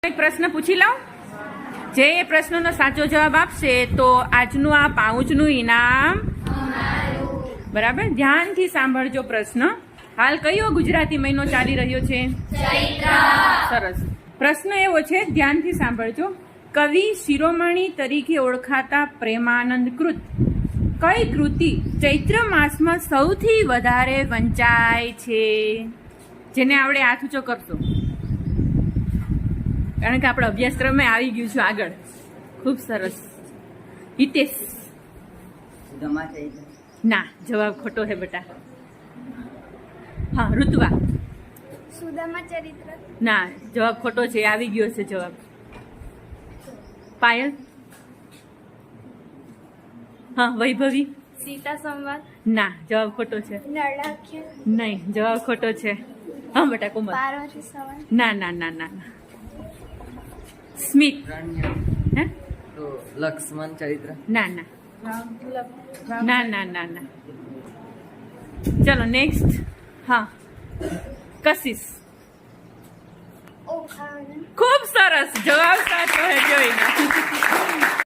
એક પ્રશ્ન પૂછી લઉં. જે પ્રશ્નનો સાચો જવાબ આપશે તો આજનું આ પાઉચનું ઇનામ. બરાબર, ધ્યાનથી સાંભળજો પ્રશ્ન. હાલ કયો ગુજરાતી મહિનો ચાલી રહ્યો છે? સરસ. પ્રશ્ન એવો છે, ધ્યાનથી સાંભળજો. કવિ શિરોમણી તરીકે ઓળખાતા પ્રેમાનંદ કૃત કઈ કૃતિ ચૈત્ર માસમાં સૌથી વધારે વંચાય છે? જેને આપણે હાથ ઊંચો કરતો, કારણ કે આપણે અભ્યાસક્રમે આવી ગયું છે આગળ. ખૂબ સરસ. હિતેશ. ના, જવાબ ખોટો છે બેટા. હા, ઋતુવા. સુદામા ચરિત્ર. ના, જવાબ ખોટો છે. આવી ગયો છે જવાબ. પાયલ. હા, વૈભવી. સીતા સંવાદ. ના, જવાબ ખોટો છે. નળાખ્ય. નહીં, જવાબ ખોટો છે. હા બેટા, કોમલ. પાર્વતી સંવાદ. ના ના ના ના ના. સ્મિત. હે? તો લક્ષ્મણ ચરિત્ર. ના ના ના ના ના ના. ચલો નેક્સ્ટ. હા, કશિશ. ઓખાણ. ખૂબ સરસ. જવાબ સાચો છે. જોઈને